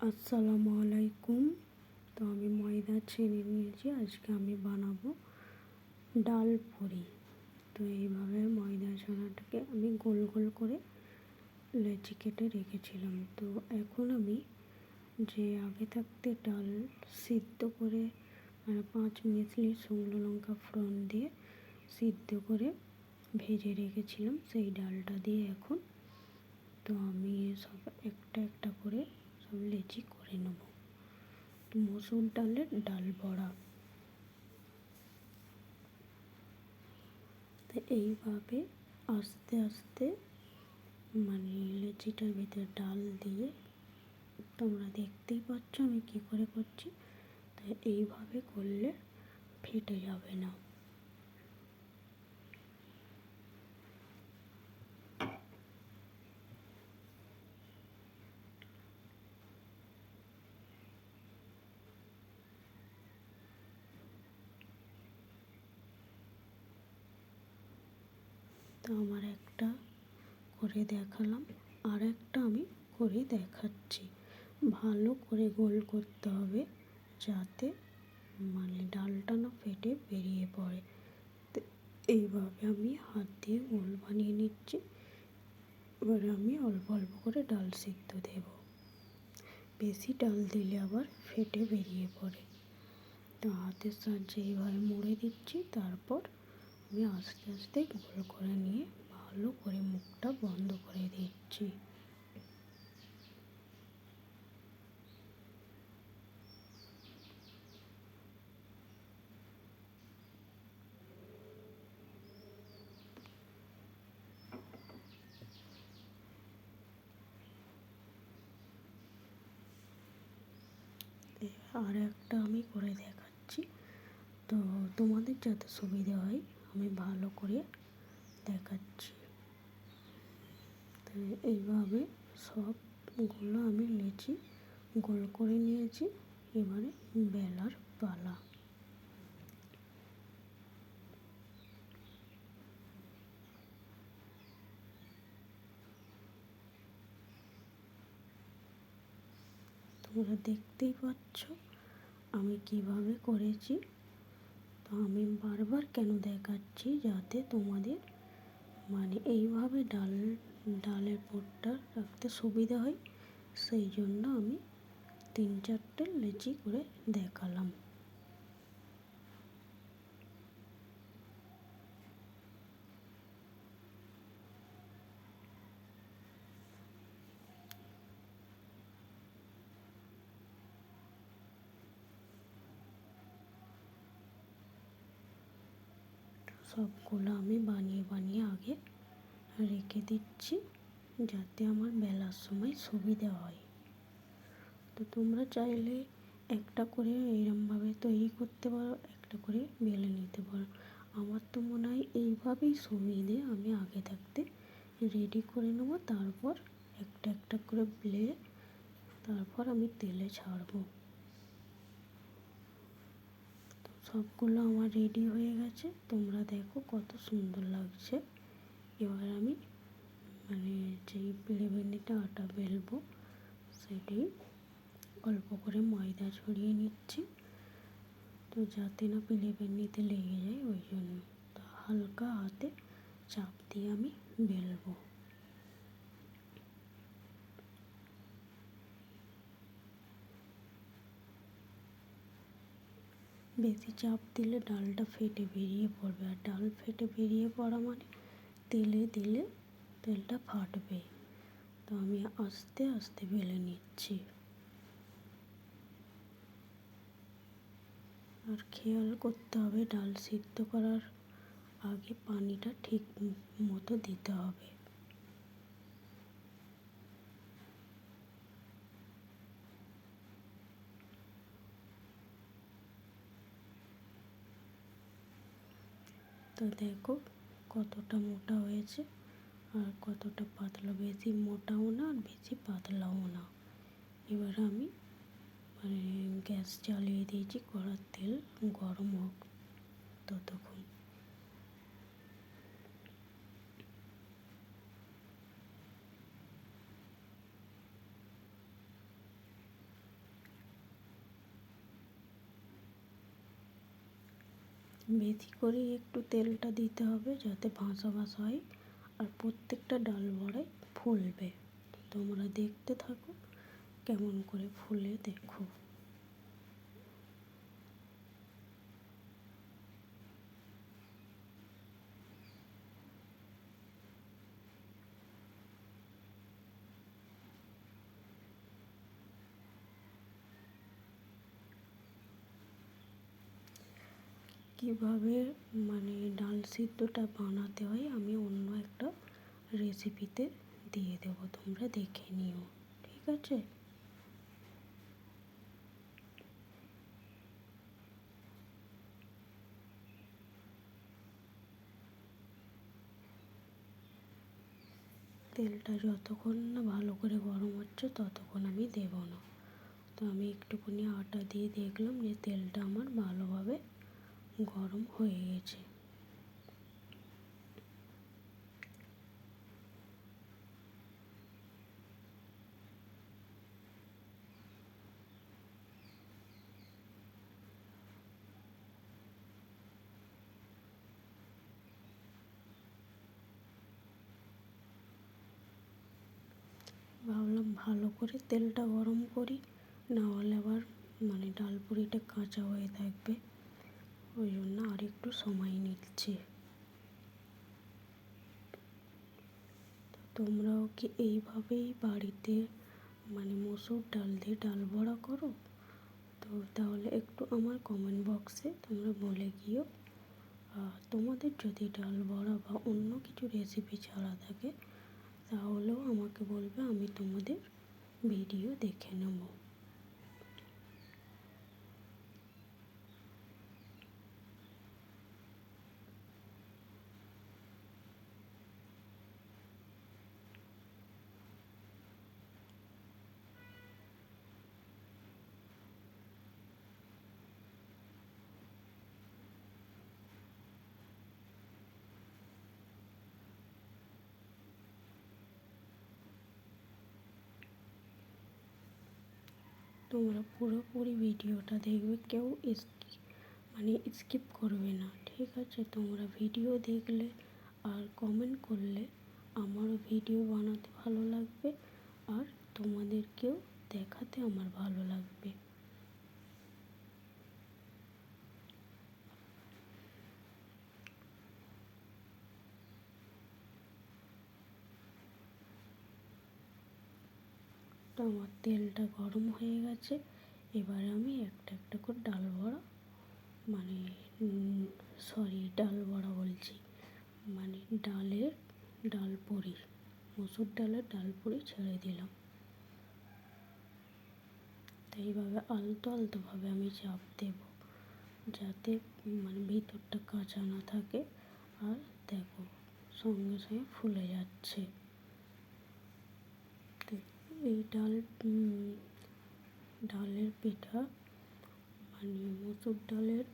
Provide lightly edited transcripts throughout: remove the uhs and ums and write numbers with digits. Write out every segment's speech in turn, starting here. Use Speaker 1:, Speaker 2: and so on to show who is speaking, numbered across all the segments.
Speaker 1: আসসালামু আলাইকুম। তো আমি ময়দা ছেনে নিয়েছি। আজকে আমি বানাবো ডাল পুরি। তো এইভাবে ময়দা ছানাটাকে আমি গোল গোল করে লেচি কেটে রেখেছিলাম। তো এখন আমি যে আগে থাকতে ডাল সিদ্ধ করে 5 মিনিট শুকনো লঙ্কা ফোড়ন দিয়ে সিদ্ধ করে ভেজে রেখেছিলাম, সেই ডালটা দিয়ে এখন তো আমি সব একটা একটা করে সব লেচি করে নেব। মসুর ডালের ডাল বড়া। তো এইভাবে আস্তে আস্তে লেচিটার ভিতরে ডাল দিয়ে, তোমরা দেখতেই পাচ্ছ আমি কী করে করছি। তো এইভাবে করলে ফেটে যাবে না। তো আমার একটা করে দেখালাম, আর একটা আমি করে দেখাচ্ছি। ভালো করে গোল করতে হবে যাতে ডালটা না ফেটে বেরিয়ে পড়ে। তো এইভাবে আমি হাত দিয়ে গোল বানিয়ে নিচ্ছি। এবার আমি অল্প অল্প করে ডাল সিদ্ধ দেব। বেশি ডাল দিলে আবার ফেটে বেরিয়ে পড়ে। তো হাতের সাহায্যে এইভাবে মুড়ে দিচ্ছি। তারপর আমি আস্তে আস্তে গোল করে নিয়ে ভালো করে মুখটা বন্ধ করে দিচ্ছি। আর একটা আমি করে দেখাচ্ছি। তো তোমাদের যাতে সুবিধা হয় আমি ভালো করে দেখাচ্ছি। তো এইভাবে সবগুলো আমি লেচি গোল করে নিয়েছি। এবারে বেলার পালা। তোমরা দেখতেই পাচ্ছ আমি কিভাবে করেছি। তো আমি বারবার কেন দেখাচ্ছি, যাতে তোমাদের এইভাবে ডালের পুরটা রাখতে সুবিধা হয়, সেই জন্য আমি 3-4টে লেচি করে দেখালাম। সবগুলো আমি বানিয়ে বানিয়ে আগে রেখে দিচ্ছি, যাতে আমার বেলার সময় সুবিধা হয়। তো তোমরা চাইলে একটা করে এরমভাবে তৈরি করতে পারো, একটা করে বেলে নিতে পারো। আমার তো মনে হয় এইভাবেই সুবিধে। আমি আগে থাকতে রেডি করে নেব, তারপর একটা একটা করে বেলে তারপর আমি তেলে ছাড়বো। তো সবগুলো আমার রেডি হয়ে গেছে। তোমরা দেখো কত সুন্দর লাগছে। এবার আমি যেই বেলেবেনিটা আটা বেলবো, সেটি অল্প করে ময়দা ছড়িয়ে নিচ্ছি। তো যাতে না বেলেবেনিতে লেগে যায় ওই জন্য। তো হালকা হাতে চাপ দিয়ে আমি বেলবো। বেশি চাপ দিলে ডালটা ফেটে বেরিয়ে পড়বে, আর ডাল ফেটে বেরিয়ে পড়া মানে তেলে দিলে তেলটা ফাটবে। তো আমি আস্তে আস্তে বেলে নিচ্ছি। আর খেয়াল করতে হবে ডাল সিদ্ধ করার আগে পানিটা ঠিক মতো দিতে হবে। তো দেখো কতটা মোটা হয়েছে আর কতটা পাতলা। বেশি মোটাও না আর বেশি পাতলাও না। এবার আমি গ্যাস জ্বালিয়ে দিয়েছি, কড়ার তেল গরম হোক ততক্ষণ। বেশি করে একটু তেলটা দিতে হবে যাতে ভাসা ভাসা হয় আর প্রত্যেকটা ডাল বড়াই ফুলবে। তোমরা দেখতে থাকো কেমন করে ফুলে দেখো। কিভাবে ডাল সিদ্ধটা বানাতে হয় আমি অন্য একটা রেসিপিতে দিয়ে দেবো, তোমরা দেখে নিও, ঠিক আছে? তেলটা যতক্ষণ না ভালো করে গরম হচ্ছে ততক্ষণ আমি দেবো না। তো আমি একটুখানি আটা দিয়ে দেখলাম যে তেলটা আমার ভালোভাবে গরম হয়ে গেছে। ভাবলাম ভালো করে তেলটা গরম করি, না হলে আবার ডাল পুরিটা কাঁচা হয়ে থাকবে, ওই জন্য আর একটু সময় নিচ্ছি। তোমরাও কি এইভাবেই বাড়িতে মসুর ডাল দিয়ে ডাল বড়া করো? তো তাহলে একটু আমার কমেন্ট বক্সে তোমরা বলে গিয়েও। তোমাদের যদি ডাল বড়া বা অন্য কিছু রেসিপি ছাড়া থাকে তাহলেও আমাকে বলবে, আমি তোমাদের ভিডিও দেখে নেব। তোমরা পুরোপুরি ভিডিওটা দেখবে, কেউ স্কিপ করবে না, ঠিক আছে? তোমরা ভিডিও দেখলে আর কমেন্ট করলে আমারও ভিডিও বানাতে ভালো লাগবে আর তোমাদেরকেও দেখাতে আমার ভালো লাগবে। তো আমার তেলটা গরম হয়ে গেছে, এবারে আমি একটা একটা করে ডাল বড়া মানে ডাল বড়া বলছি, ডালের ডাল পুরি, মসুর ডালের ডাল পুরি ছেড়ে দিলাম। তো এইভাবে আলতো আলতোভাবে আমি চাপ দেব যাতে ভিতরটা কাঁচা না থাকে। আর দেখো সঙ্গে সঙ্গে ফুলে যাচ্ছে। তো এই ডালের পিঠা মসুর ডালের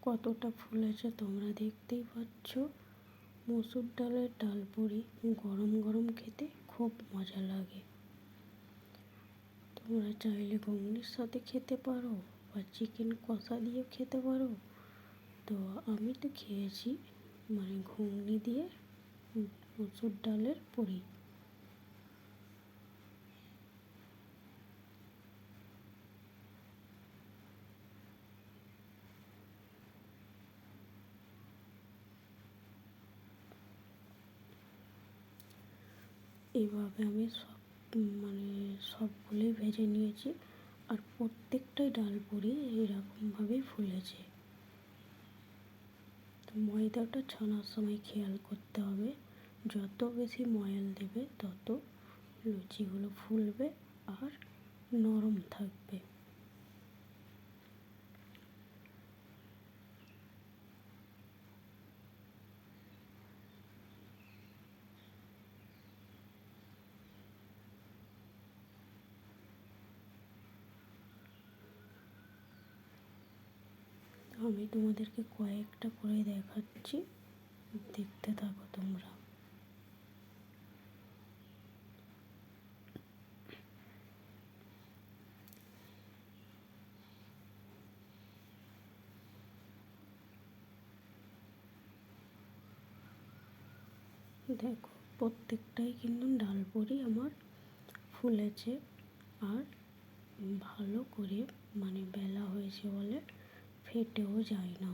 Speaker 1: কতটা ফুলেছে তোমরা দেখতেই পাচ্ছ। মসুর ডালের ডাল পুরি গরম গরম খেতে খুব মজা লাগে। তোমরা চাইলে ঘুগনির সাথে খেতে পারো বা চিকেন কষা দিয়েও খেতে পারো। তো আমি তো খেয়েছি ঘুগনি দিয়ে মসুর ডালের পুরি। এইভাবে আমি সবগুলোই ভেজে নিয়েছি আর প্রত্যেকটাই ডাল পুরি এরকমভাবেই ফুলেছে। তো ময়দাটা ছানার সময় খেয়াল করতে হবে, যত বেশি ময়াল দেবে তত লুচিগুলো ফুলবে আর নরম থাকবে। আমি তোমাদেরকে কয়েকটা করে দেখাচ্ছি, দেখতে থাকো তোমরা। দেখো প্রত্যেকটাই কিন্তু ডাল পুরি আমার ফুলেছে আর ভালো করে মানে বেলা হয়েছে বলে ফেটেও যায় না।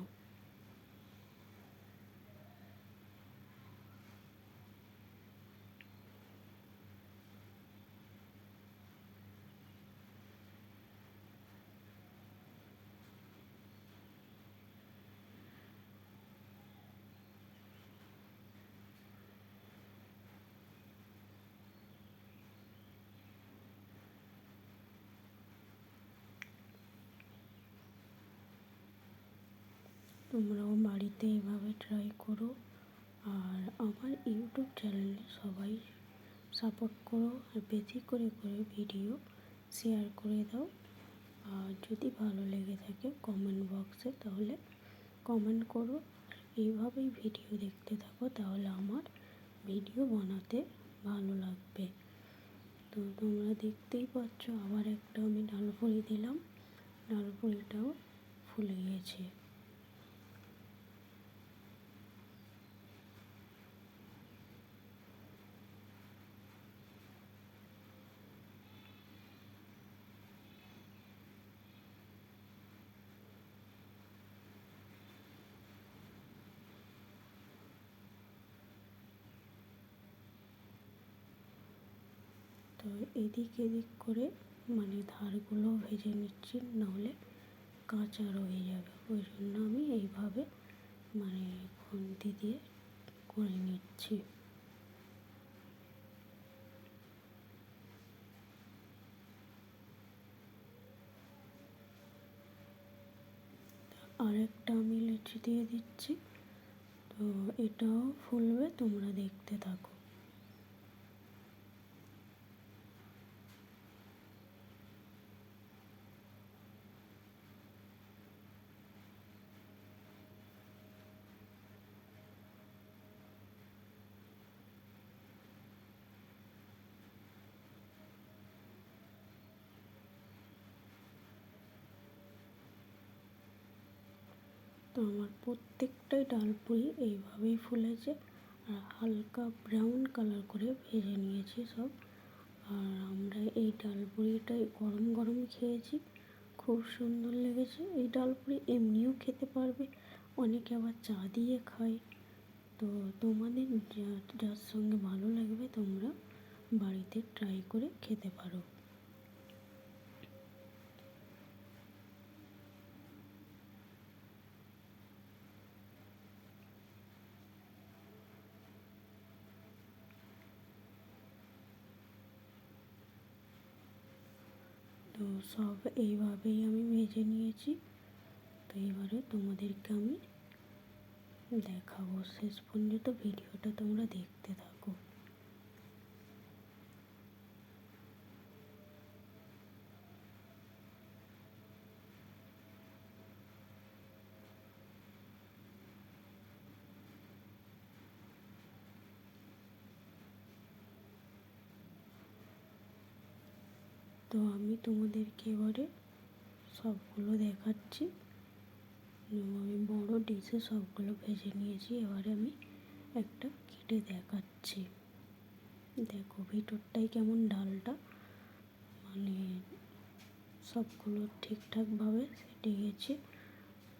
Speaker 1: তোমরাও বাড়িতে এইভাবে ট্রাই করো। আর আমার ইউটিউব চ্যানেলে সবাই সাপোর্ট করো আর বেশি করে করে ভিডিও শেয়ার করে দাও। আর যদি ভালো লেগে থাকে কমেন্ট বক্সে তাহলে কমেন্ট করো। এইভাবেই ভিডিও দেখতে থাকো, তাহলে আমার ভিডিও বানাতে ভালো লাগবে। তো তোমরা দেখতেই পাচ্ছ আবার একটা আমি ডাল পুরি দিলাম, ডাল পুরিটাও ফুলে গেছে। তো এদিক এদিক করে মানে ধারগুলো ভেজে নিচ্ছি, নাহলে কাঁচা রয়ে যাবে। ওই জন্য আমি এইভাবে মানে খুন্তি দিয়ে করে নিচ্ছি। আরেকটা আমি লেচি দিয়ে দিচ্ছি, তো এটাও ফুলবে, তোমরা দেখতে থাকো। তো আমার প্রত্যেকটাই ডাল পুরি এইভাবেই ফুলেছে। আর হালকা ব্রাউন কালার করে ভেজে নিয়েছি সব। আর আমরা এই ডাল পুরিটাই গরম গরম খেয়েছি, খুব সুন্দর লেগেছে। এই ডাল পুরি এমনিও খেতে পারবে, অনেকে আবার চা দিয়ে খায়। তো তোমাদের যার সঙ্গে ভালো লাগবে তোমরা বাড়িতে ট্রাই করে খেতে পারো। তো সব এইভাবেই আমি ভেজে নিয়েছি। তো এবারে তোমাদেরকে আমি দেখাবো, শেষ পর্যন্ত ভিডিওটা তোমরা দেখতে থাকো। তো আমি তোমাদেরকে এবারে সবগুলো দেখাচ্ছি। আমি বড় ডিশে সবগুলো ভেজে নিয়েছি, এবারে আমি একটা কেটে দেখাচ্ছি। দেখো ভিতরটাই কেমন, ডালটা মানে সবগুলো ঠিকঠাকভাবে সেটে গেছে।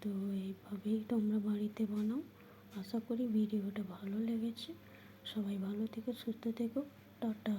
Speaker 1: তো এইভাবেই তোমরা বাড়িতে বানাও। আশা করি ভিডিওটা ভালো লেগেছে। সবাই ভালো থেকো, সুস্থ থেকো, টাটা।